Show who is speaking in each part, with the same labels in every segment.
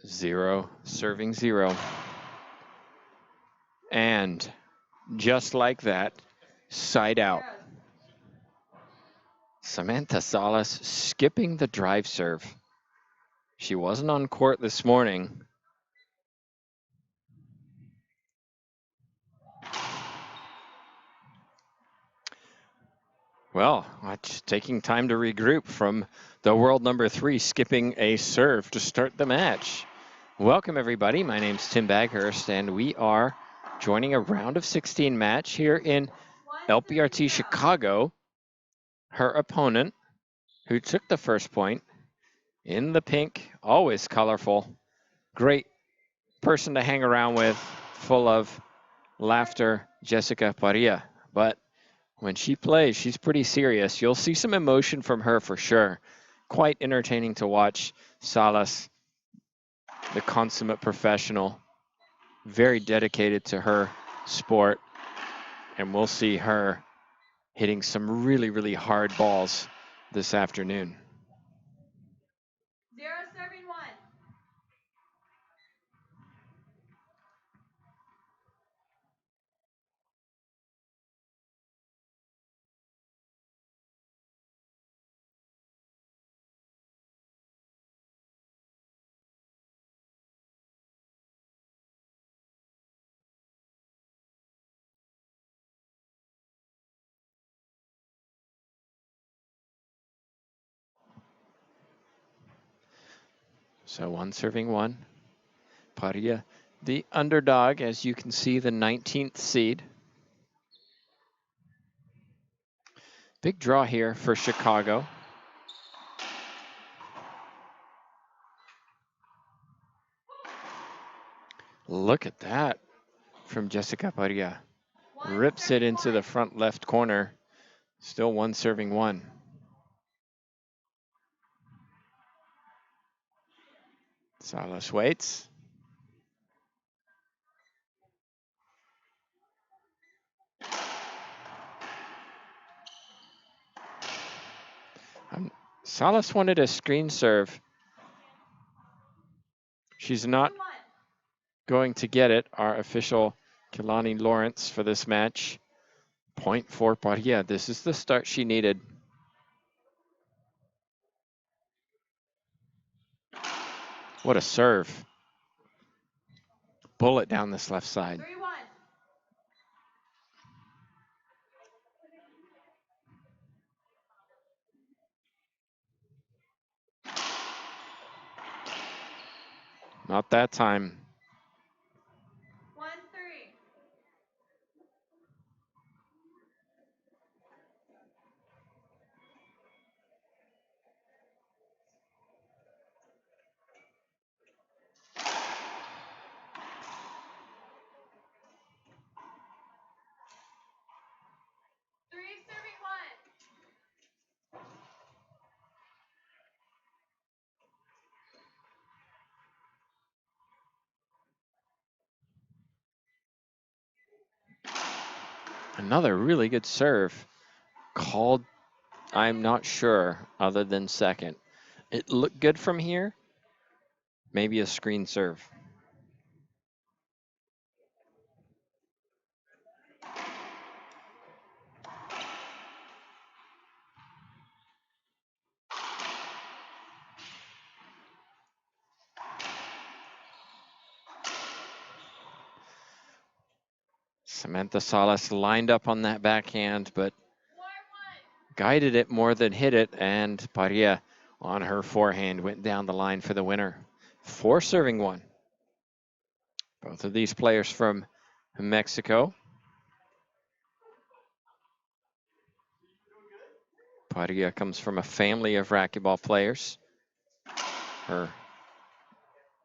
Speaker 1: 0, serving 0. And just like that, side out. Samantha Salas skipping the drive serve. She wasn't on court this morning. Well, taking time to regroup from the world number 3 skipping a serve to start the match. Welcome everybody, my name's Tim Baghurst and we are joining a round of 16 match here in LPRT Chicago. Her opponent, who took the first point, in the pink, always colorful, great person to hang around with, full of laughter, Jessica Parrilla. But when she plays, she's pretty serious. You'll see some emotion from her for sure. Quite entertaining to watch. Salas, the consummate professional, very dedicated to her sport. And we'll see her hitting some really, really hard balls this afternoon.
Speaker 2: 0 serving 1.
Speaker 1: So 1 serving 1. Parrilla, the underdog, as you can see, the 19th seed. Big draw here for Chicago. Look at that from Jessica Parrilla. Rips it into the front left corner. Still 1 serving 1. Salas waits. Salas wanted a screen serve. She's not going to get it. Our official Kilani Lawrence for this match. Point for Parrilla. This is the start she needed. What a serve. Bullet down this left side.
Speaker 2: 3-1.
Speaker 1: Not that time.
Speaker 2: 1-3.
Speaker 1: Another really good serve. Called, I'm not sure, other than second. It looked good from here. Maybe a screen serve. Samantha Salas lined up on that backhand, but guided it more than hit it, and Parrilla on her forehand went down the line for the winner. 4 serving 1. Both of these players from Mexico. Parrilla comes from a family of racquetball players. Her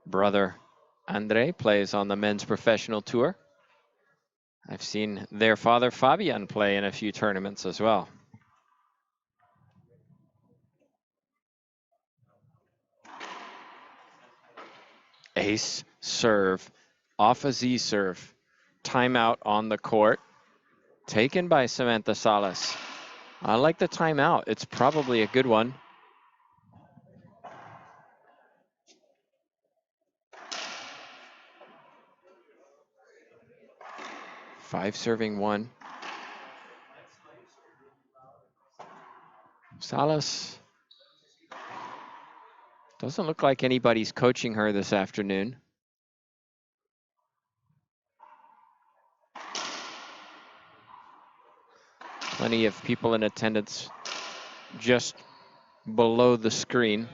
Speaker 1: brother Andre plays on the men's professional tour. I've seen their father Fabian play in a few tournaments as well. Ace serve off a Z serve. Timeout on the court. Taken by Samantha Salas. I like the timeout. It's probably a good one. 5 serving 1. Salas doesn't look like anybody's coaching her this afternoon. Plenty of people in attendance just below the screen.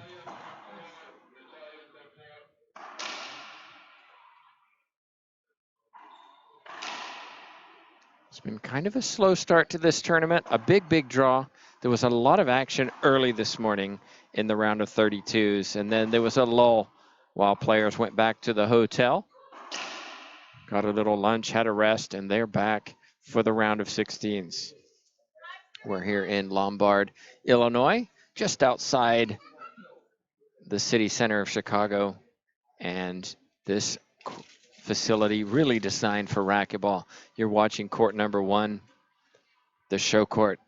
Speaker 1: It's been kind of a slow start to this tournament. A big draw. There was a lot of action early this morning in the round of 32s, and then there was a lull while players went back to the hotel, got a little lunch, had a rest, and they're back for the round of 16s. We're here in Lombard, Illinois, just outside the city center of Chicago, and this facility really designed for racquetball. You're watching court number 1, the show court.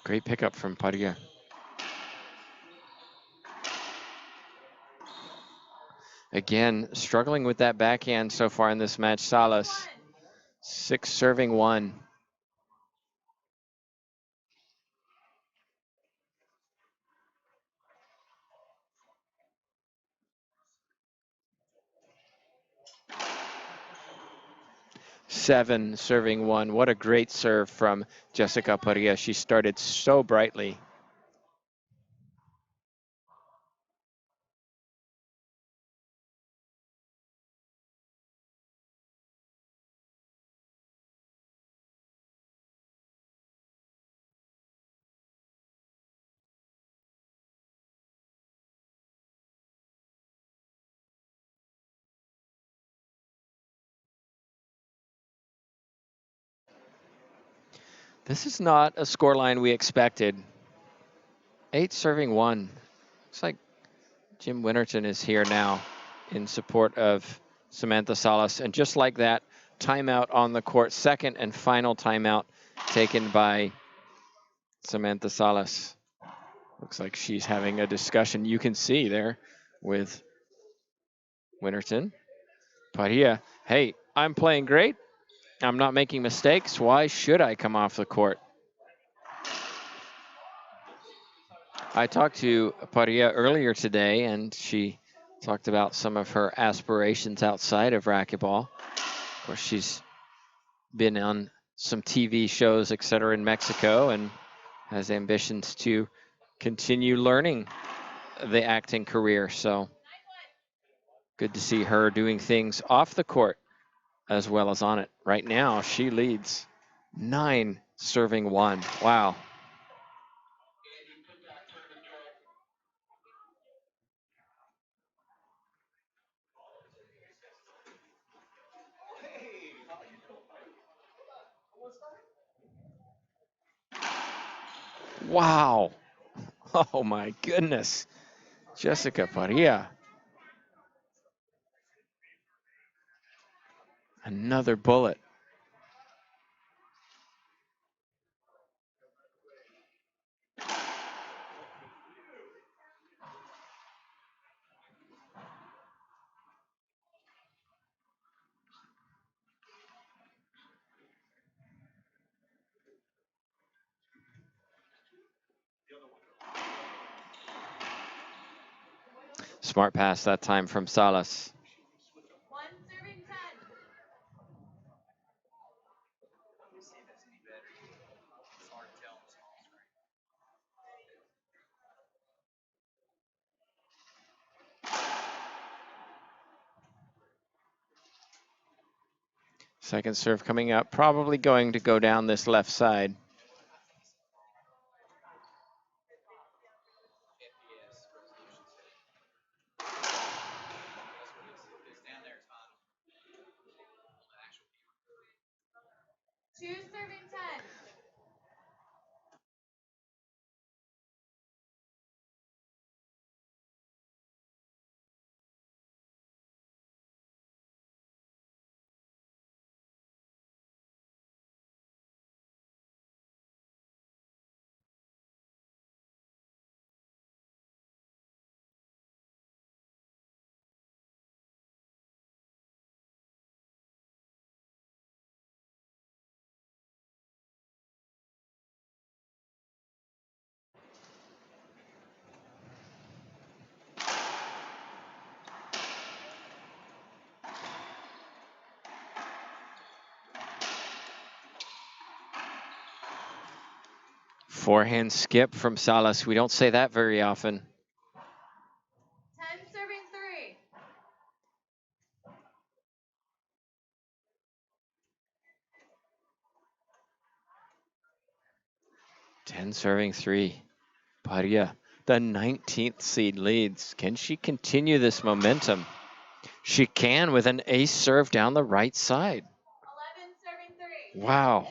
Speaker 1: Great pickup from Parrilla. Again, struggling with that backhand so far in this match. Salas, 6 serving 1. Seven serving 1. What a great serve from Jessica Parrilla. She started so brightly. This is not a scoreline we expected. 8 serving 1. Looks like Jim Winterton is here now in support of Samantha Salas. And just like that, timeout on the court. Second and final timeout taken by Samantha Salas. Looks like she's having a discussion. You can see there with Winterton. Parrilla, hey, I'm playing great. I'm not making mistakes. Why should I come off the court? I talked to Parrilla earlier today, and she talked about some of her aspirations outside of racquetball. Of course, she's been on some TV shows, etc., in Mexico, and has ambitions to continue learning the acting career. So good to see her doing things off the court as well as on it. Right now, she leads 9 serving 1. Wow. Wow. Oh my goodness. Jessica Parrilla. Another bullet. Smart pass that time from Salas.
Speaker 2: 1 serving 10.
Speaker 1: Second serve coming up, probably going to go down this left side.
Speaker 2: Two serving 10.
Speaker 1: Forehand skip from Salas. We don't say that very often.
Speaker 2: 10 serving 3.
Speaker 1: 10 serving 3. Parrilla, the 19th seed, leads. Can she continue this momentum? She can with an ace serve down the right side.
Speaker 2: 11 serving 3.
Speaker 1: Wow.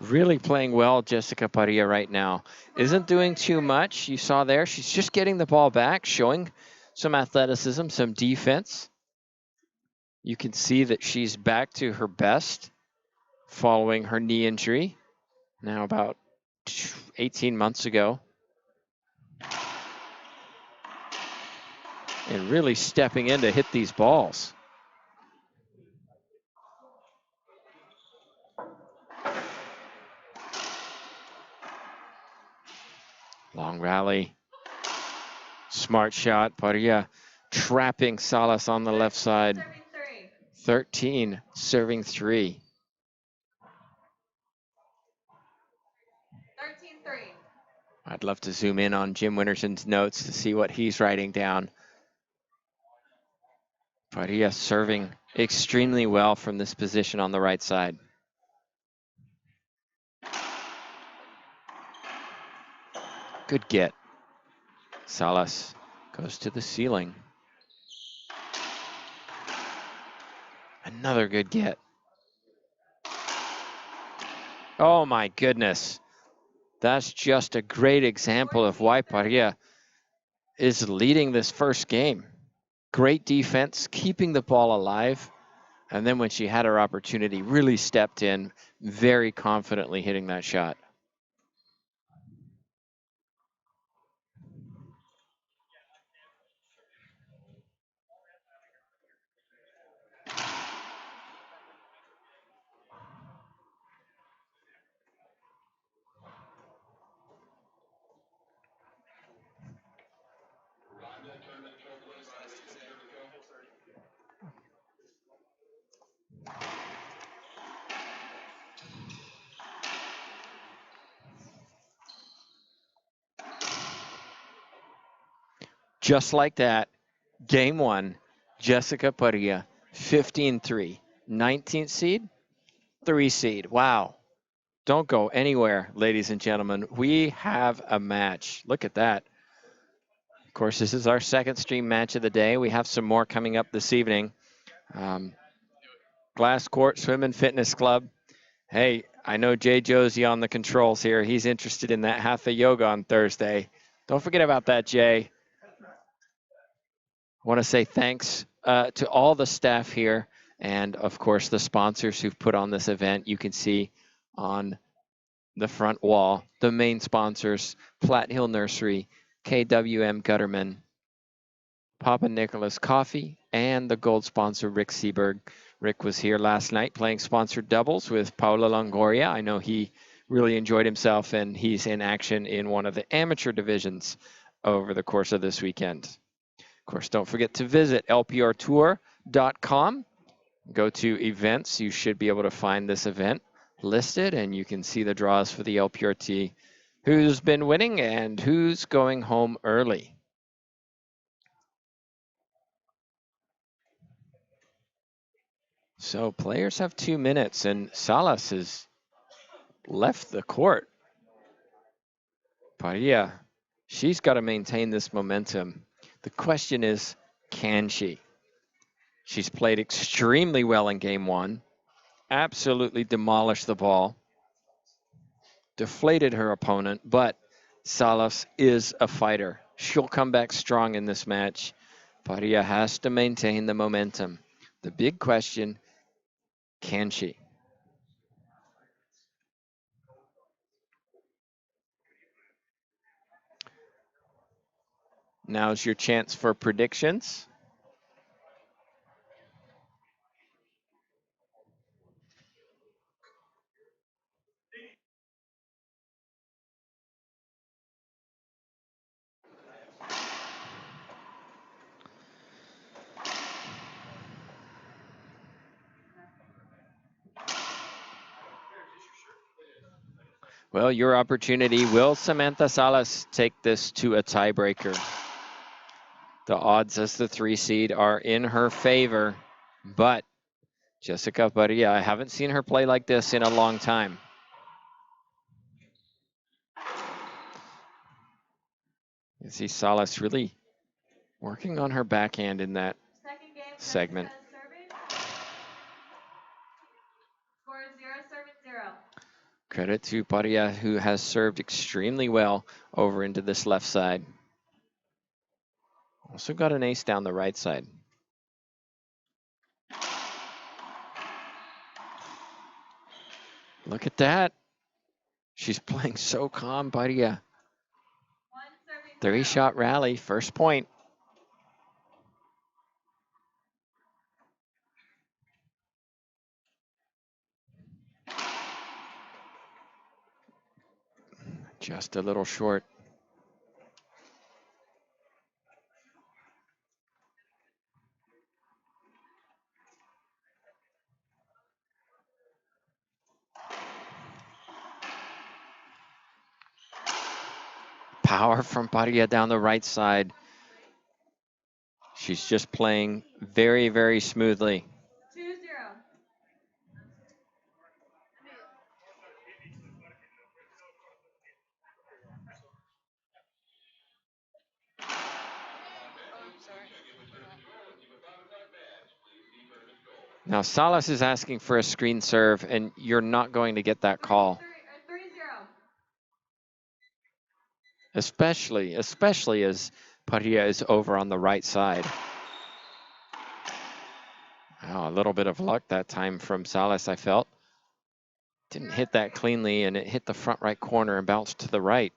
Speaker 1: Really playing well, Jessica Parrilla right now. Isn't doing too much. You saw there, she's just getting the ball back, showing some athleticism, some defense. You can see that she's back to her best following her knee injury, now about 18 months ago. And really stepping in to hit these balls. Long rally. Smart shot. Parrilla trapping Salas on the left side.
Speaker 2: Serving 3.
Speaker 1: 13 serving 3.
Speaker 2: 13 3.
Speaker 1: I'd love to zoom in on Jim Winterson's notes to see what he's writing down. Parrilla serving extremely well from this position on the right side. Good get. Salas goes to the ceiling. Another good get. Oh my goodness. That's just a great example of why Parrilla is leading this first game. Great defense, keeping the ball alive. And then when she had her opportunity, really stepped in, very confidently hitting that shot. Just like that, game one, Jessica Parrilla, 15-3, 19th seed, 3 seed. Wow. Don't go anywhere, ladies and gentlemen. We have a match. Look at that. Of course, this is our second stream match of the day. We have some more coming up this evening. Glass Court Swim and Fitness Club. Hey, I know Jay Josie on the controls here. He's interested in that hatha yoga on Thursday. Don't forget about that, Jay. I want to say thanks to all the staff here and, of course, the sponsors who've put on this event. You can see on the front wall the main sponsors: Platte Hill Nursery, KWM Gutterman, Papa Nicholas Coffee, and the gold sponsor Rick Seberg. Rick was here last night playing sponsored doubles with Paula Longoria. I know he really enjoyed himself, and he's in action in one of the amateur divisions over the course of this weekend. Of course, don't forget to visit lprtour.com. Go to events. You should be able to find this event listed, and you can see the draws for the LPRT, who's been winning and who's going home early. So players have 2 minutes, and Salas has left the court. Parrilla, she's got to maintain this momentum. The question is, can she? She's played extremely well in game one, absolutely demolished the ball, deflated her opponent, but Salas is a fighter. She'll come back strong in this match. Parrilla has to maintain the momentum. The big question, can she? Now's your chance for predictions. Well, your opportunity. Will Samantha Salas take this to a tiebreaker? The odds as the 3 seed are in her favor, but Jessica Parrilla, I haven't seen her play like this in a long time. You see Salas really working on her backhand in that segment.
Speaker 2: Score 0, serving 0.
Speaker 1: Credit to Parrilla, who has served extremely well over into this left side. Also got an ace down the right side. Look at that. She's playing so calm, Parrilla. 3-shot rally, first point. Just a little short. Power from Parrilla down the right side. She's just playing very, very smoothly.
Speaker 2: 2-0.
Speaker 1: Now Salas is asking for a screen serve, and you're not going to get that call.
Speaker 2: 3-0.
Speaker 1: Especially as Parrilla is over on the right side. Wow, a little bit of luck that time from Salas, I felt. Didn't hit that cleanly, and it hit the front right corner and bounced to the right.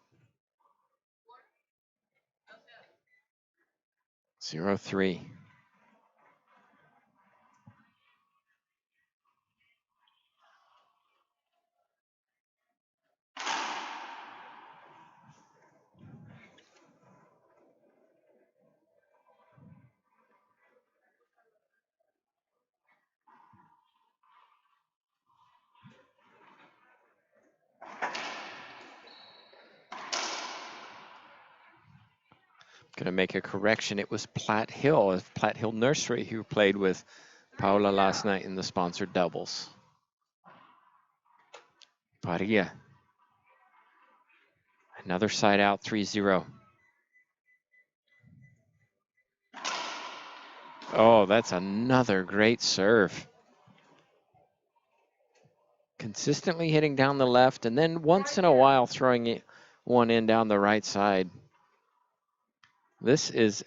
Speaker 1: 0-3. Going to make a correction. It was Platt Hill Nursery who played with Paula last night in the sponsored doubles. Parrilla. Another side out, 3-0. Oh, that's another great serve. Consistently hitting down the left, and then once in a while throwing it one in down the right side. This is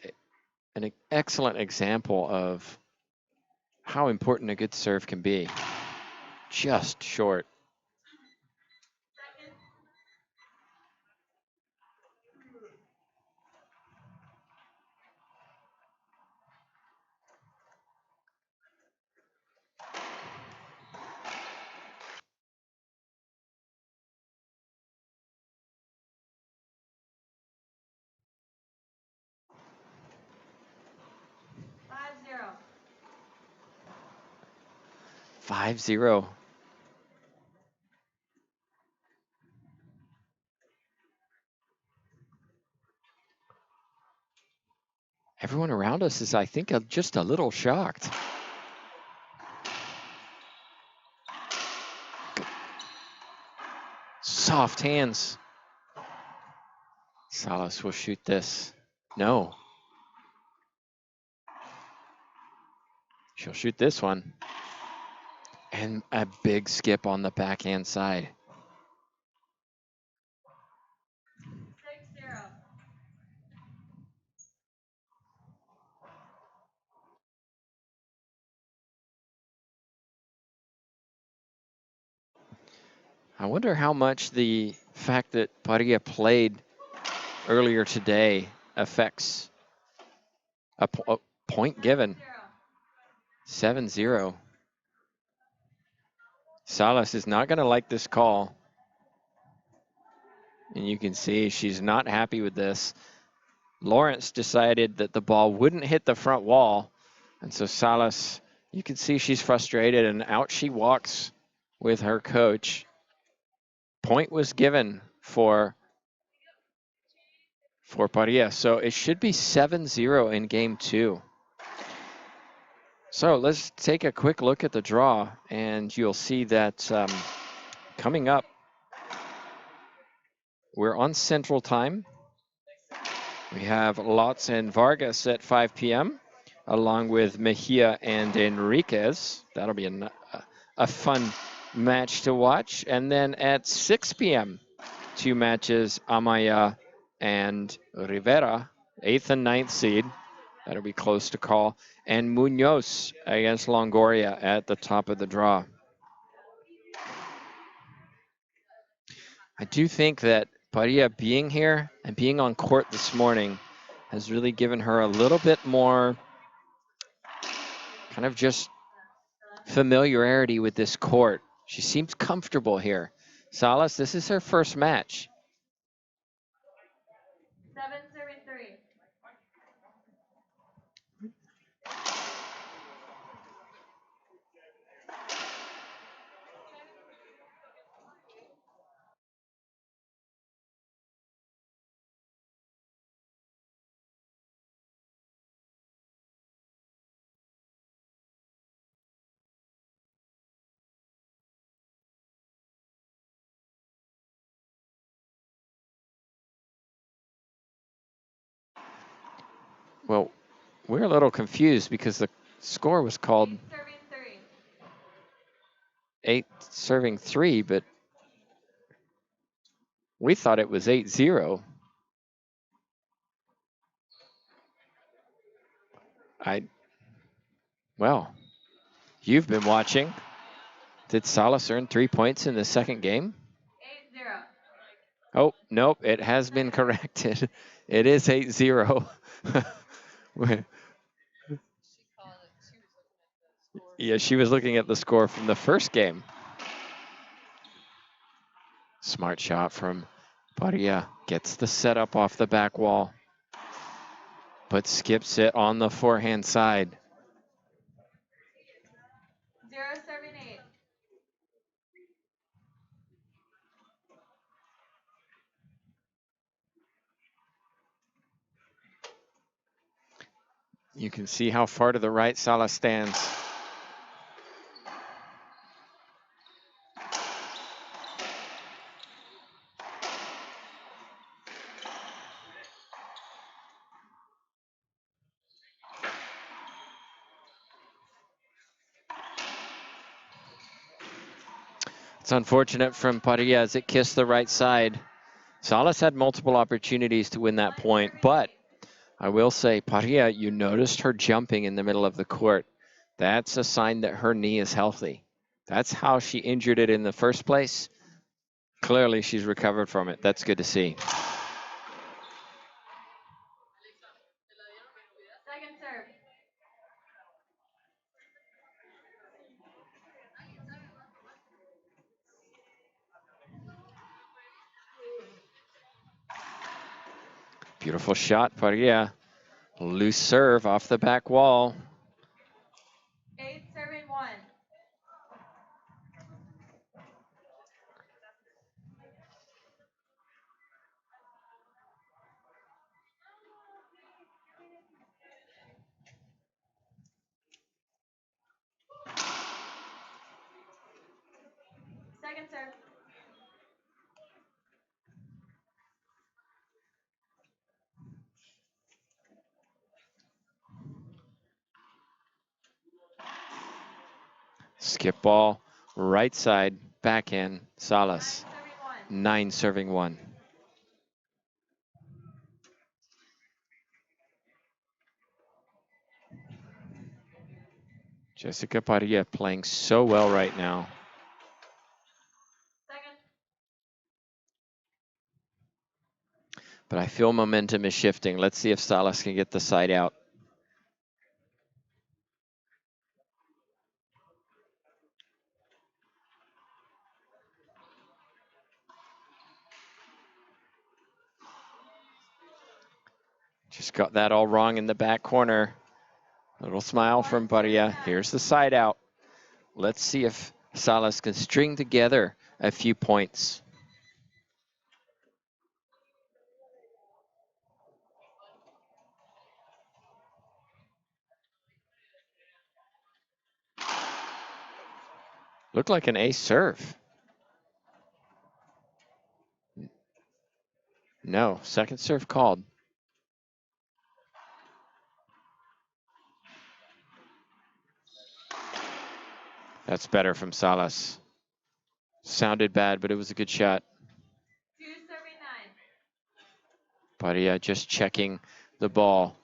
Speaker 1: an excellent example of how important a good serve can be. Just short. Five zero. Everyone around us is, I think, just a little shocked. Soft hands. Salas will shoot this. No. She'll shoot this one. And a big skip on the backhand side.
Speaker 2: 6-0.
Speaker 1: I wonder how much the fact that Parrilla played earlier today affects a point given. 7-0. Salas is not going to like this call. And you can see she's not happy with this. Lawrence decided that the ball wouldn't hit the front wall. And so Salas, you can see she's frustrated, and out she walks with her coach. point was given for Parrilla. So it should be 7-0 in game 2. So let's take a quick look at the draw, and you'll see that coming up, we're on Central Time. We have Lotz and Vargas at 5 p.m., along with Mejia and Enriquez. That'll be a fun match to watch. And then at 6 p.m., 2 matches, Amaya and Rivera, 8th and 9th seed. That'll be close to call. And Munoz against Longoria at the top of the draw. I do think that Parrilla being here and being on court this morning has really given her a little bit more kind of just familiarity with this court. She seems comfortable here. Salas, this is her first match.
Speaker 2: 7 serving 3.
Speaker 1: Well, we're a little confused because the score was called
Speaker 2: 8 serving 3.
Speaker 1: 8 serving 3, but we thought it was 8-0. Well, you've been watching. Did Salas earn 3 points in the second game?
Speaker 2: 8-0.
Speaker 1: Oh, nope, it has been corrected. It is 8-0. Yeah, she was looking at the score from the first game. Smart shot from Parrilla. Gets the setup off the back wall, but skips it on the forehand side.
Speaker 2: 0 serving 8.
Speaker 1: You can see how far to the right Salas stands. It's unfortunate from Parrilla as it kissed the right side. Salas had multiple opportunities to win that point, but I will say, Parrilla, you noticed her jumping in the middle of the court. That's a sign that her knee is healthy. That's how she injured it in the first place. Clearly, she's recovered from it. That's good to see.
Speaker 2: Second serve.
Speaker 1: Beautiful shot, Parrilla. Loose serve off the back wall.
Speaker 2: 8 serving 1. Second serve.
Speaker 1: Skip ball, right side, backhand, Salas.
Speaker 2: 9 serving 1.
Speaker 1: 9 serving 1. Jessica Parrilla playing so well right now.
Speaker 2: Second.
Speaker 1: But I feel momentum is shifting. Let's see if Salas can get the side out. Just got that all wrong in the back corner. Little smile from Parrilla. Here's the side out. Let's see if Salas can string together a few points. Looked like an ace serve. No, second serve called. That's better from Salas. Sounded bad, but it was a good shot.
Speaker 2: 279.
Speaker 1: Parrilla just checking the ball.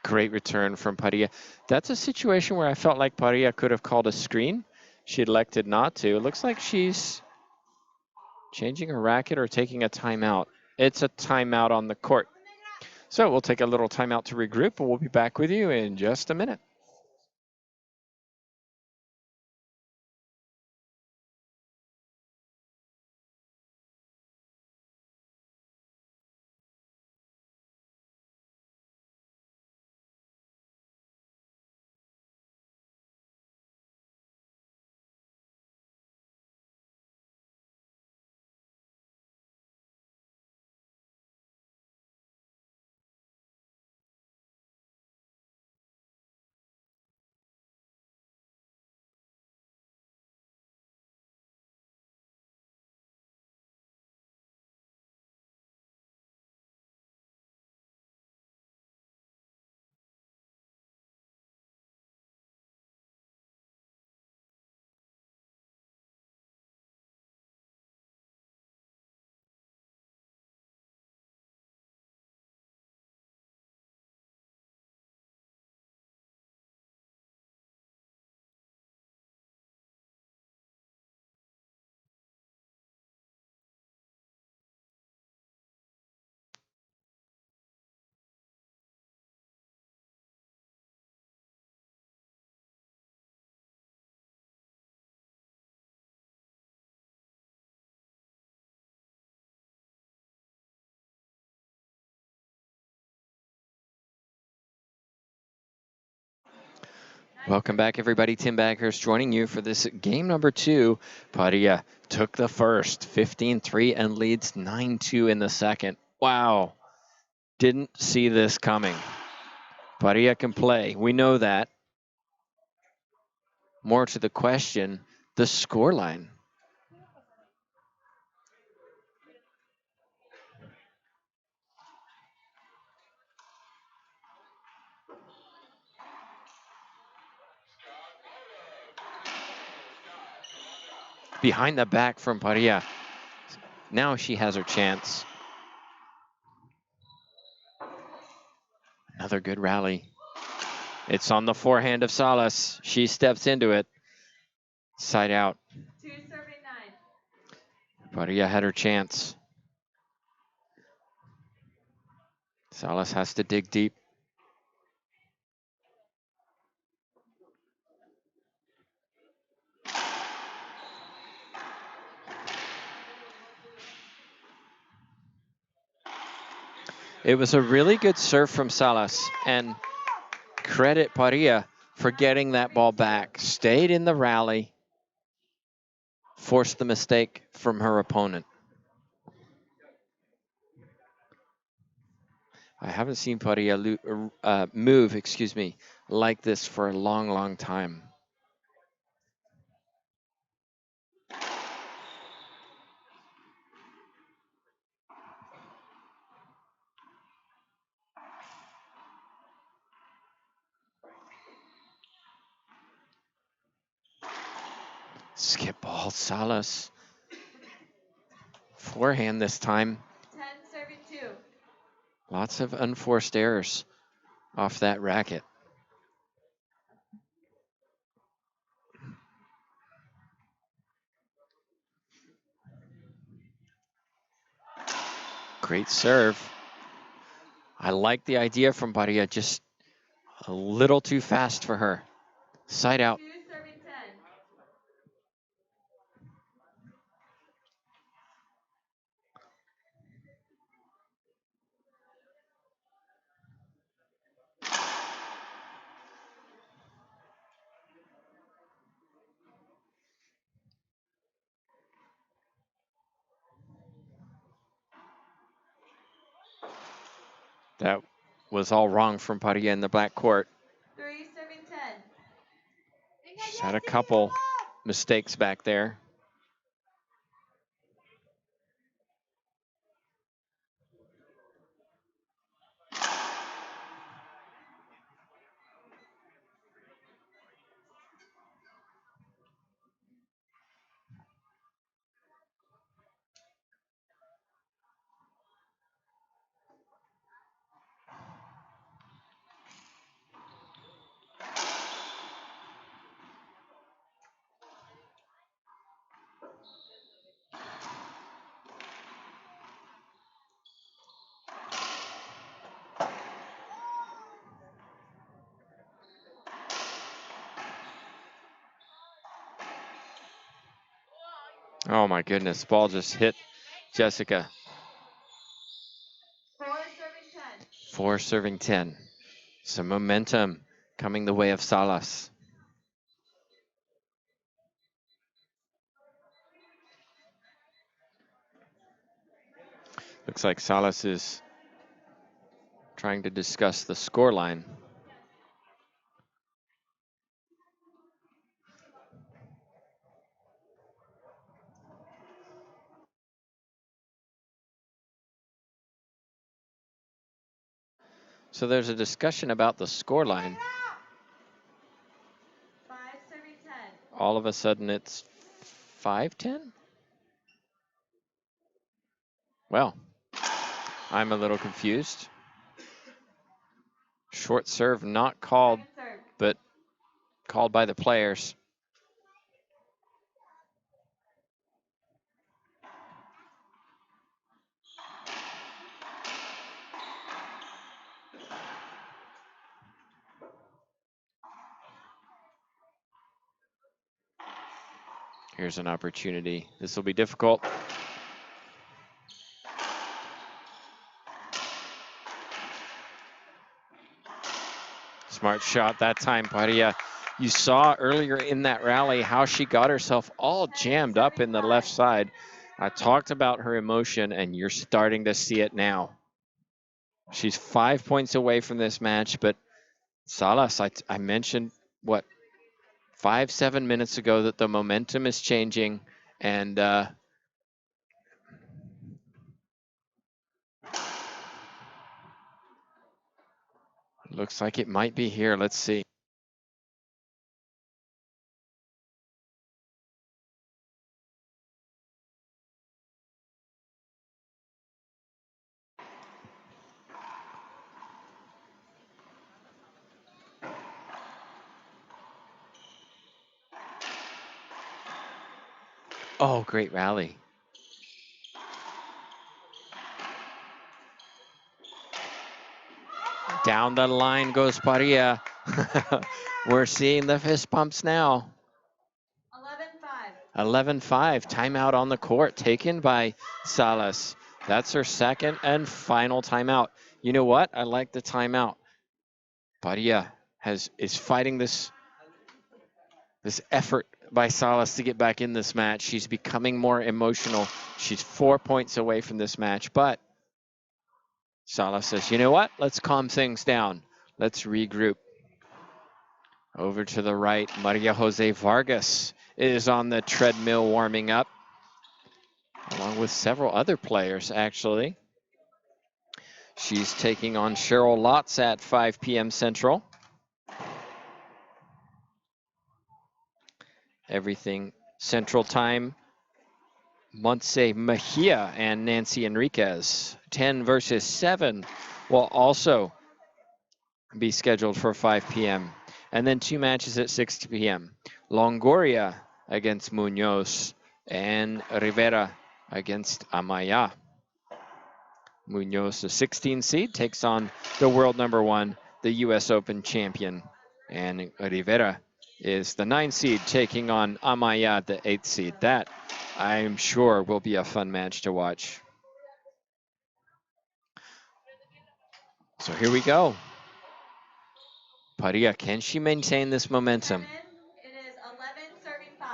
Speaker 1: Great return from Parrilla. That's a situation where I felt like Parrilla could have called a screen. She elected not to. It looks like she's changing her racket or taking a timeout. It's a timeout on the court. So we'll take a little timeout to regroup, and we'll be back with you in just a minute. Welcome back, everybody. Tim Baghurst joining you for this game number 2. Parrilla took the first, 15-3, and leads 9-2 in the second. Wow. Didn't see this coming. Parrilla can play. We know that. More to the question, the scoreline. Behind the back from Parrilla. Now she has her chance. Another good rally. It's on the forehand of Salas. She steps into it. Side out.
Speaker 2: 279.
Speaker 1: Parrilla had her chance. Salas has to dig deep. It was a really good serve from Salas, and credit Parrilla for getting that ball back. Stayed in the rally, forced the mistake from her opponent. I haven't seen Parrilla move, like this for a long, long time. Skip ball, Salas. Forehand this time.
Speaker 2: 1072.
Speaker 1: Lots of unforced errors off that racket. Great serve. I like the idea from Parrilla, just a little too fast for her. Side out.
Speaker 2: 270.
Speaker 1: That was all wrong from Parrilla in the black court.
Speaker 2: 3 serving 10.
Speaker 1: She's had a couple mistakes back there. Oh my goodness, ball just hit Jessica.
Speaker 2: 4 serving 10.
Speaker 1: 4 serving 10. Some momentum coming the way of Salas. Looks like Salas is trying to discuss the scoreline. So there's a discussion about the scoreline.
Speaker 2: 5 serving 10.
Speaker 1: All of a sudden it's 5-10? Well, I'm a little confused. Short serve not called,
Speaker 2: Second serve.
Speaker 1: but called by the players. Here's an opportunity. This will be difficult. Smart shot that time, Parrilla. You saw earlier in that rally how she got herself all jammed up in the left side. I talked about her emotion, and you're starting to see it now. She's 5 points away from this match, but Salas, I mentioned, what, 5-7 minutes ago that the momentum is changing, and looks like it might be here. Let's see. Oh, great rally. Down the line goes Parrilla. We're seeing the fist pumps now.
Speaker 2: 11-5.
Speaker 1: 11-5. Timeout on the court taken by Salas. That's her second and final timeout. You know what? I like the timeout. Parrilla is fighting this effort by Salas to get back in this match. She's becoming more emotional. She's 4 points away from this match, but Salas says, you know what? Let's calm things down. Let's regroup. Over to the right, Maria Jose Vargas is on the treadmill warming up, along with several other players, actually. She's taking on Cheryl Lotz at 5 p.m. Central. Everything Central Time. Montse Mejia and Nancy Enriquez. 10 versus 7 will also be scheduled for 5 p.m. And then 2 matches at 6 p.m. Longoria against Munoz and Rivera against Amaya. Munoz, the 16 seed, takes on the world number 1, the U.S. Open champion. And Rivera is the 9 seed, taking on Amaya, the 8 seed. That, I'm sure, will be a fun match to watch. So here we go. Parrilla, can she maintain this momentum?
Speaker 2: It is 11 serving 5.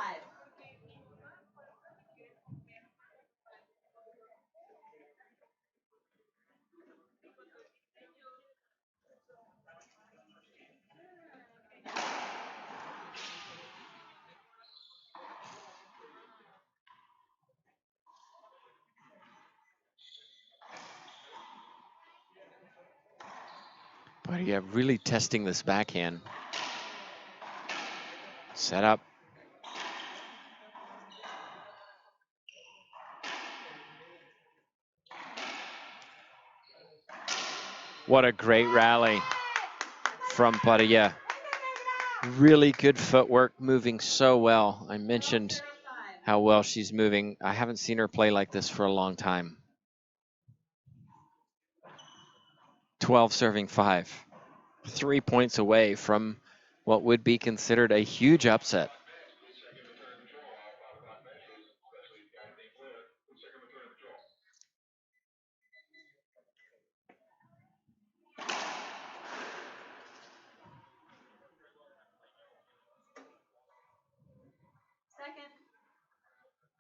Speaker 1: Parrilla really testing this backhand. Set up. What a great rally from Parrilla. Really good footwork, moving so well. I mentioned how well she's moving. I haven't seen her play like this for a long time. 12 serving 5. 3 points away from what would be considered a huge upset.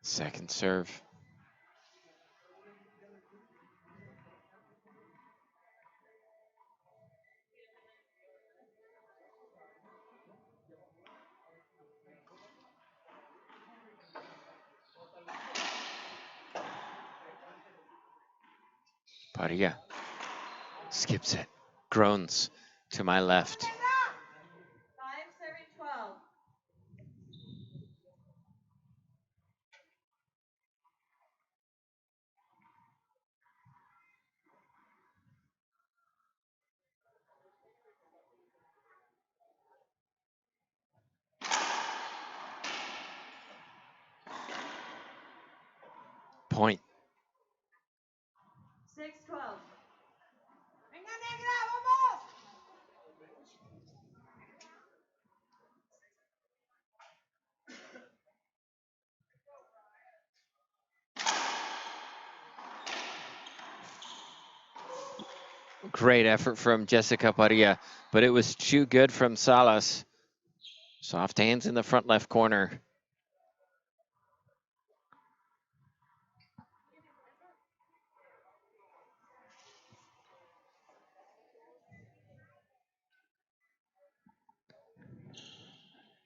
Speaker 1: Second serve. Parrilla skips it, groans to my left.
Speaker 2: 5 serving 12.
Speaker 1: Point.
Speaker 2: 6-12.
Speaker 1: Great effort from Jessica Parrilla, but it was too good from Salas. Soft hands in the front left corner.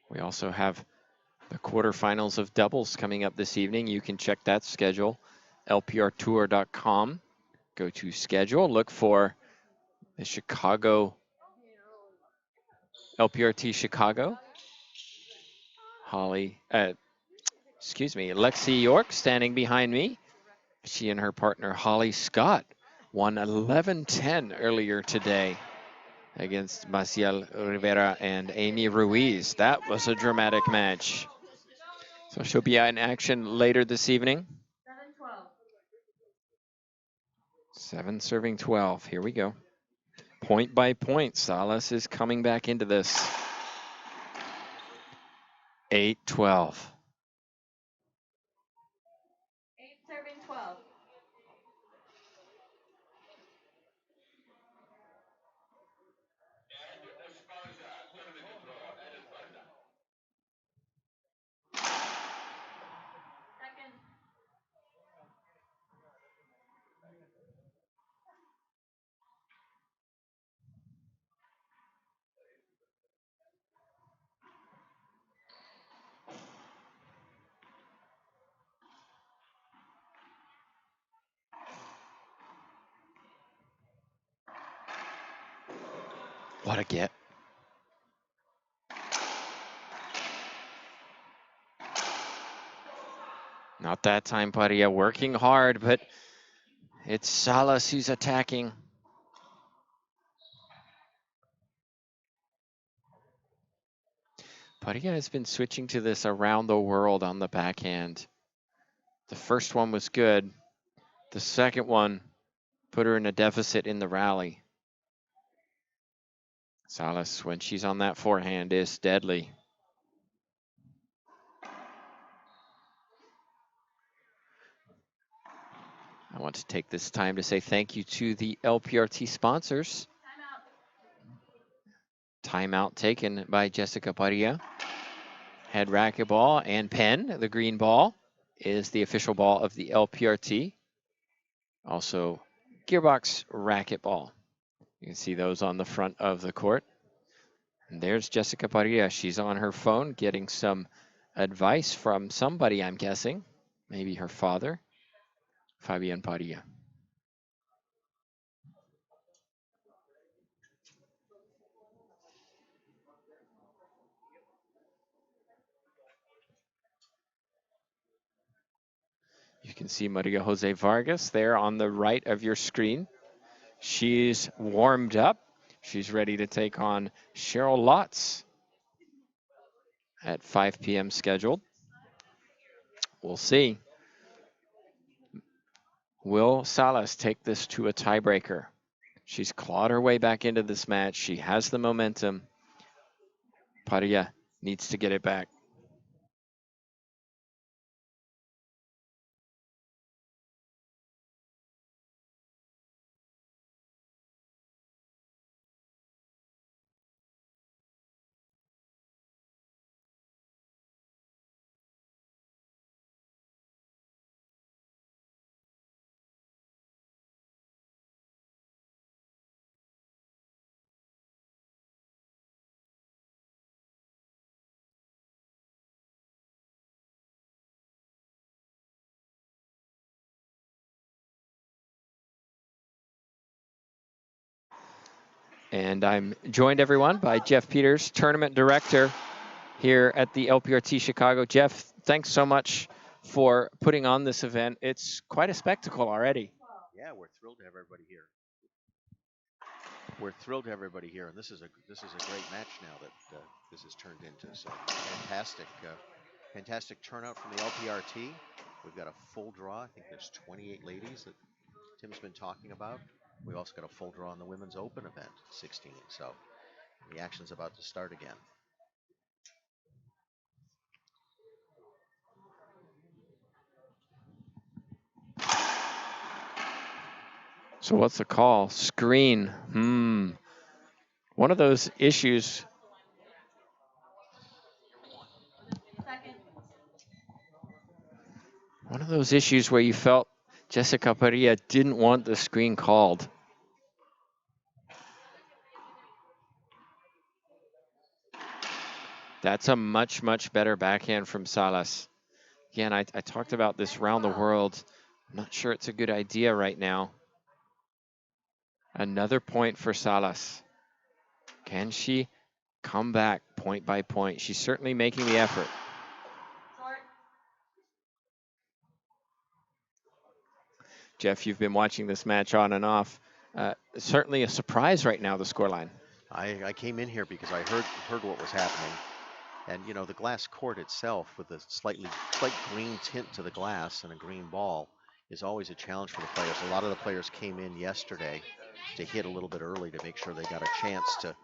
Speaker 1: We also have the quarterfinals of doubles coming up this evening. You can check that schedule, lprtour.com. Go to schedule, look for the Chicago, LPRT Chicago. Lexi York standing behind me. She and her partner Holly Scott won 11-10 earlier today against Maciel Rivera and Amy Ruiz. That was a dramatic match. So she'll be in action later this evening.
Speaker 2: 7-12.
Speaker 1: 7 serving 12. Here we go. Point by point, Salas is coming back into this. 8-12.
Speaker 2: 8 serving 12. Second.
Speaker 1: What a get. Not that time, Parrilla working hard, but it's Salas who's attacking. Parrilla has been switching to this around the world on the backhand. The first one was good. The second one put her in a deficit in the rally. Salas, when she's on that forehand, is deadly. I want to take this time to say thank you to the LPRT sponsors. Timeout taken by Jessica Parrilla. Head Racquetball and Penn, the green ball, is the official ball of the LPRT. Also, Gearbox Racquetball. You can see those on the front of the court. And there's Jessica Parrilla. She's on her phone getting some advice from somebody, I'm guessing. Maybe her father, Fabian Parrilla. You can see Maria Jose Vargas there on the right of your screen. She's warmed up. She's ready to take on Cheryl Lotz at 5 p.m. scheduled. We'll see. Will Salas take this to a tiebreaker? She's clawed her way back into this match. She has the momentum. Parrilla needs to get it back. And I'm joined, everyone, by Jeff Peters, tournament director here at the LPRT Chicago. Jeff, thanks so much for putting on this event. It's quite a spectacle already.
Speaker 3: Yeah, we're thrilled to have everybody here. We're thrilled to have everybody here, and this is a great match now that this has turned into. So fantastic turnout from the LPRT. We've got a full draw. I think there's 28 ladies that Tim's been talking about. We've also got a full draw on the Women's Open event, 16. So the action's about to start again.
Speaker 1: So what's the call? Screen. One of those issues.
Speaker 2: Second.
Speaker 1: One of those issues where you felt Jessica Parrilla didn't want the screen called. That's a much, much better backhand from Salas. Again, I talked about this round the world. I'm not sure it's a good idea right now. Another point for Salas. Can she come back point by point? She's certainly making the effort.
Speaker 2: Short.
Speaker 1: Jeff, you've been watching this match on and off. Certainly a surprise right now, the scoreline.
Speaker 3: I came in here because I heard what was happening. And you know, the glass court itself with a slight green tint to the glass and a green ball is always a challenge for the players. A lot of the players came in yesterday to hit a little bit early to make sure they got a chance to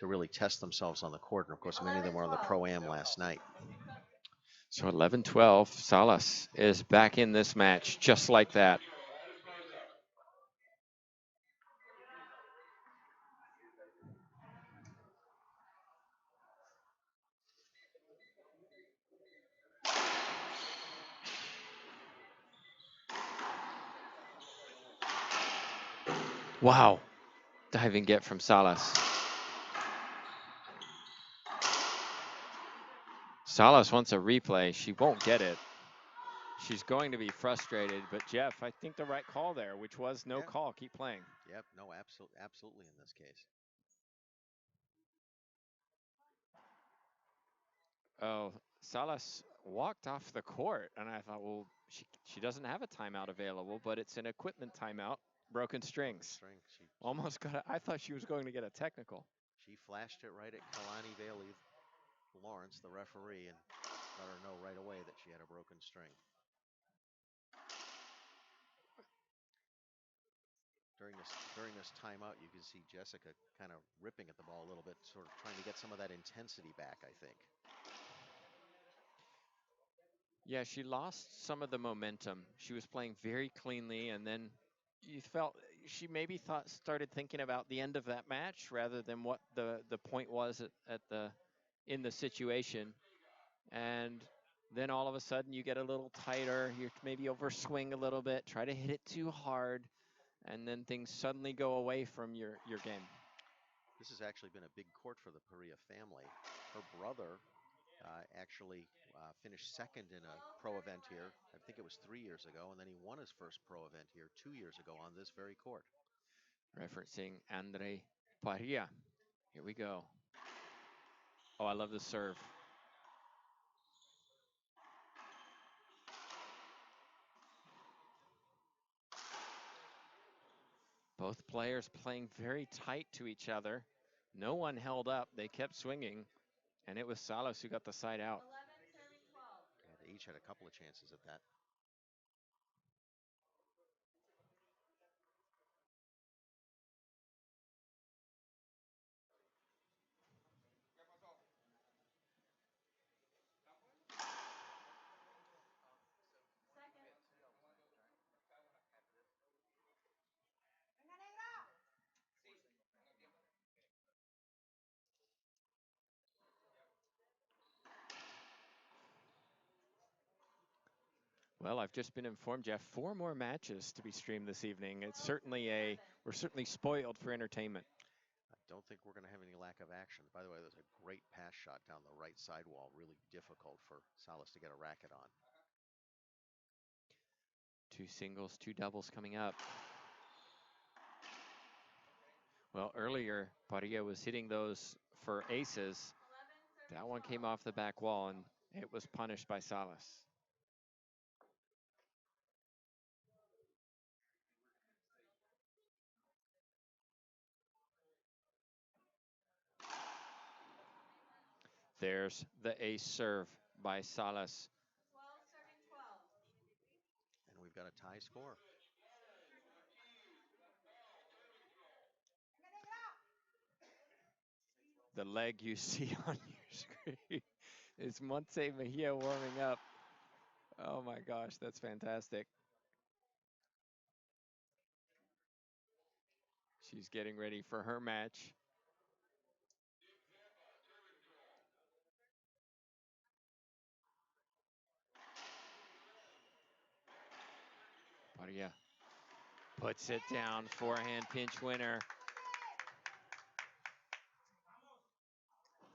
Speaker 3: really test themselves on the court. And of course, many of them were on the Pro-Am last night.
Speaker 1: So 11-12, Salas is back in this match just like that. Wow, diving get from Salas. Salas wants a replay. She won't get it. She's going to be frustrated, but Jeff, I think the right call there, which was no call. Keep playing.
Speaker 3: Yep, no, absolutely in this case.
Speaker 1: Oh, Salas walked off the court, and I thought, well, she doesn't have a timeout available, but it's an equipment timeout. Broken strings.
Speaker 3: She
Speaker 1: Almost got. I thought she was going to get a technical.
Speaker 3: She flashed it right at Kalani Bailey Lawrence, the referee, and let her know right away that she had a broken string. During this timeout, you can see Jessica kind of ripping at the ball a little bit, sort of trying to get some of that intensity back, I think.
Speaker 1: Yeah, she lost some of the momentum. She was playing very cleanly, and then you felt she maybe started thinking about the end of that match rather than what the point was in the situation. And then all of a sudden you get a little tighter. You maybe overswing a little bit, try to hit it too hard, and then things suddenly go away from your game.
Speaker 3: This has actually been a big court for the Parrilla family. Her brother actually finished second in a pro event here. I think it was 3 years ago, and then he won his first pro event here 2 years ago on this very court.
Speaker 1: Referencing Andre Parrilla. Here we go. Oh, I love the serve. Both players playing very tight to each other. No one held up. They kept swinging, and it was Salas who got the side out.
Speaker 2: 11 serving 12.
Speaker 3: Yeah, they each had a couple of chances at that.
Speaker 2: Second.
Speaker 1: Well, I've just been informed, Jeff, 4 more matches to be streamed this evening. It's
Speaker 2: 12
Speaker 1: certainly
Speaker 2: to 7.
Speaker 1: we're certainly spoiled for entertainment.
Speaker 3: I don't think we're going to have any lack of action. By the way, there's a great pass shot down the right sidewall. Really difficult for Salas to get a racket on.
Speaker 1: 2 singles, 2 doubles coming up. Well, earlier, Parrilla was hitting those for aces.
Speaker 2: 11 serving
Speaker 1: That one
Speaker 2: 12.
Speaker 1: came off the back wall, and it was punished by Salas. There's the ace serve by Salas.
Speaker 2: 12 serving 12.
Speaker 3: And we've got a tie score.
Speaker 1: The leg you see on your screen is Montse Mejia warming up. Oh my gosh, that's fantastic. She's getting ready for her match. Parrilla puts it down, forehand pinch winner.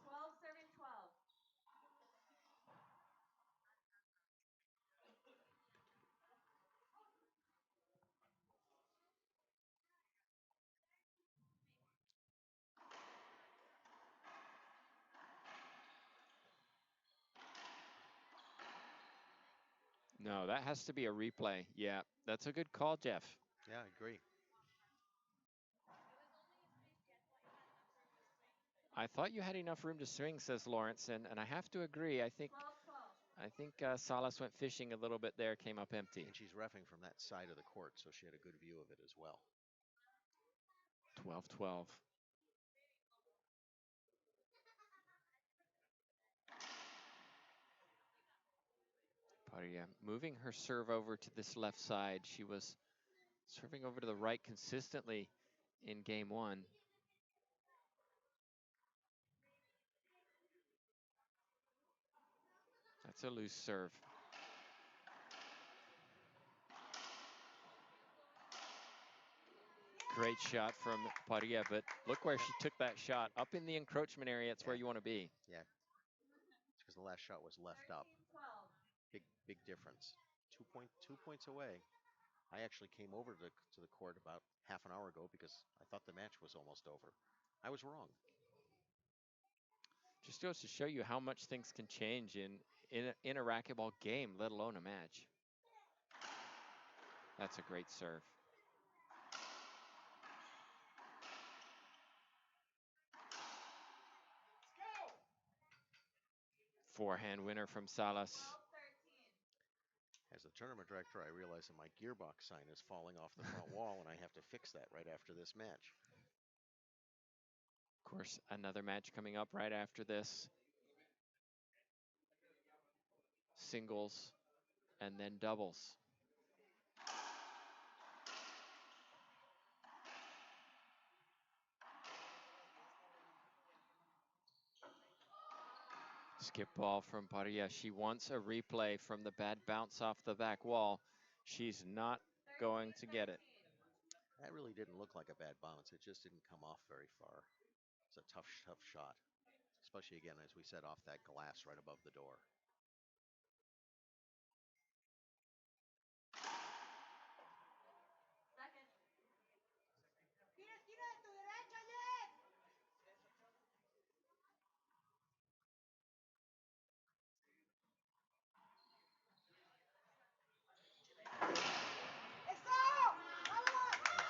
Speaker 2: 12 serving 12.
Speaker 1: No, that has to be a replay. Yeah, that's a good call, Jeff.
Speaker 3: Yeah, I agree.
Speaker 1: I thought you had enough room to swing, says Lawrence, and I have to agree. I think
Speaker 2: 12-12.
Speaker 1: Salas went fishing a little bit there, came up empty.
Speaker 3: And she's reffing from that side of the court, so she had a good view of it as well.
Speaker 1: 12-12. Parrilla moving her serve over to this left side. She was serving over to the right consistently in game 1. That's a loose serve. Great shot from Parrilla, but look where she took that shot. Up in the encroachment area, it's where you want to be.
Speaker 3: Yeah, it's because the last shot was left up.
Speaker 2: 13-12.
Speaker 3: Big difference. 2 points away. I actually came over to the court about half an hour ago because I thought the match was almost over. I was wrong.
Speaker 1: Just goes to show you how much things can change in a racquetball game, let alone a match. That's a great serve. Forehand winner from Salas.
Speaker 2: 12-13.
Speaker 3: As the tournament director, I realize that my gearbox sign is falling off the front wall, and I have to fix that right after this match.
Speaker 1: Of course, another match coming up right after this. Singles and then doubles. Skip ball from Parrilla. She wants a replay from the bad bounce off the back wall. She's not going to get it.
Speaker 2: 13-13.
Speaker 3: That really didn't look like a bad bounce. It just didn't come off very far. It's a tough shot, especially again, as we said, off that glass right above the door.
Speaker 2: Second.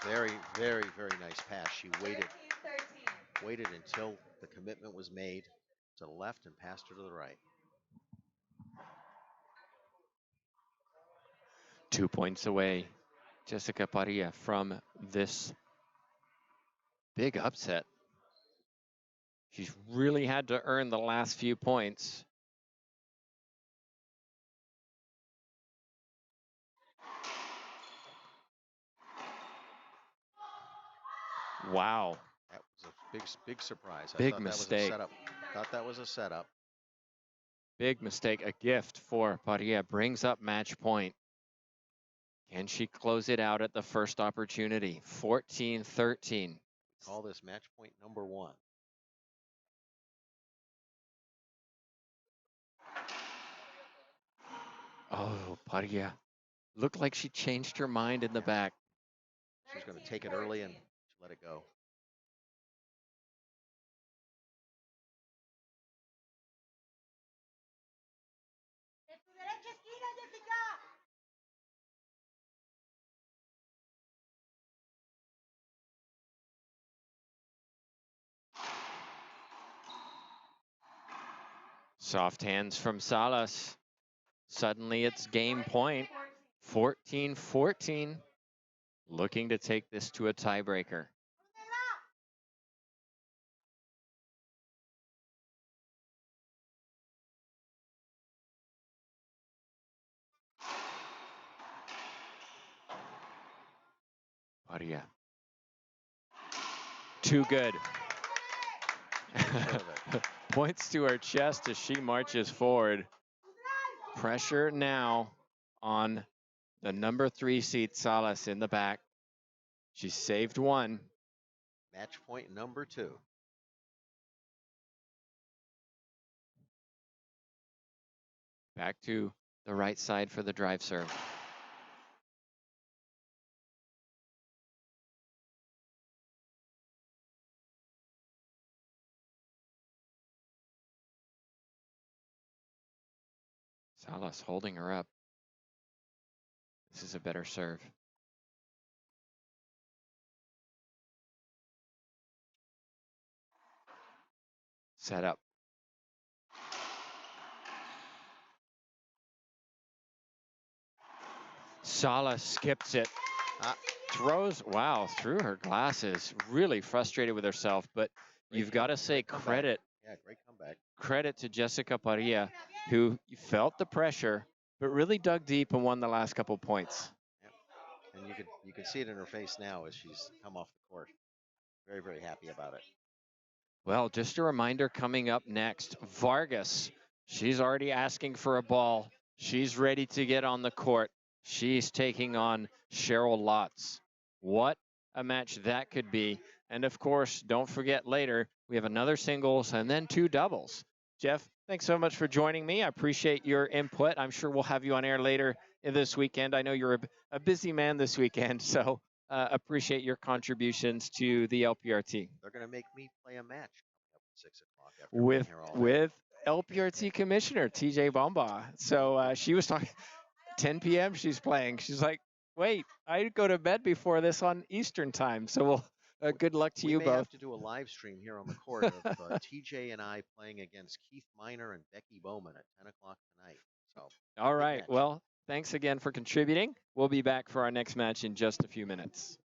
Speaker 3: Very, very, very nice pass. She
Speaker 2: 13.
Speaker 3: waited until the commitment was made to the left and passed her to the right.
Speaker 1: 2 points away, Jessica Parrilla, from this big upset. She's really had to earn the last few points. Wow.
Speaker 3: That was a big surprise. I
Speaker 1: Big
Speaker 3: thought
Speaker 1: mistake.
Speaker 3: That was a setup. Thought that was a setup.
Speaker 1: Big mistake. A gift for Parrilla. Brings up match point. Can she close it out at the first opportunity? 14-13.
Speaker 3: Call this match point number 1.
Speaker 1: Oh, Parrilla. Looked like she changed her mind in the back.
Speaker 3: She's going to take it early and let it go.
Speaker 1: Soft hands from Salas. Suddenly it's game point. 14-14. Looking to take this to a tiebreaker. Parrilla. Too good. Points to her chest as she marches forward. Pressure now on the number 3 seed Salas in the back. She saved one.
Speaker 3: Match point number 2.
Speaker 1: Back to the right side for the drive serve. Salas holding her up. This is a better serve. Set up. Salas skips it. Throws, wow, through her glasses. Really frustrated with herself, but you've got to say credit.
Speaker 3: Yeah, great comeback.
Speaker 1: Credit to Jessica Parrilla, who felt the pressure, but really dug deep and won the last couple points.
Speaker 3: Yep. And you can see it in her face now as she's come off the court. Very, very happy about it.
Speaker 1: Well, just a reminder coming up next, Vargas. She's already asking for a ball. She's ready to get on the court. She's taking on Cheryl Lotz. What a match that could be. And of course, don't forget later, we have another singles and then 2 doubles. Jeff, thanks so much for joining me. I appreciate your input. I'm sure we'll have you on air later this weekend. I know you're a busy man this weekend, so appreciate your contributions to the LPRT.
Speaker 3: They're going to make me play a match up at 6 o'clock after
Speaker 1: with
Speaker 3: being here all day.
Speaker 1: with LPRT Commissioner TJ Bomba. So she was talking 10 p.m. She's playing. She's like, wait, I go to bed before this on Eastern time. So we'll good luck to you
Speaker 3: We may
Speaker 1: both.
Speaker 3: have to do a live stream here on the court of TJ and I playing against Keith Miner and Becky Bowman at 10 o'clock tonight. So
Speaker 1: all right. Well, thanks again for contributing. We'll be back for our next match in just a few minutes.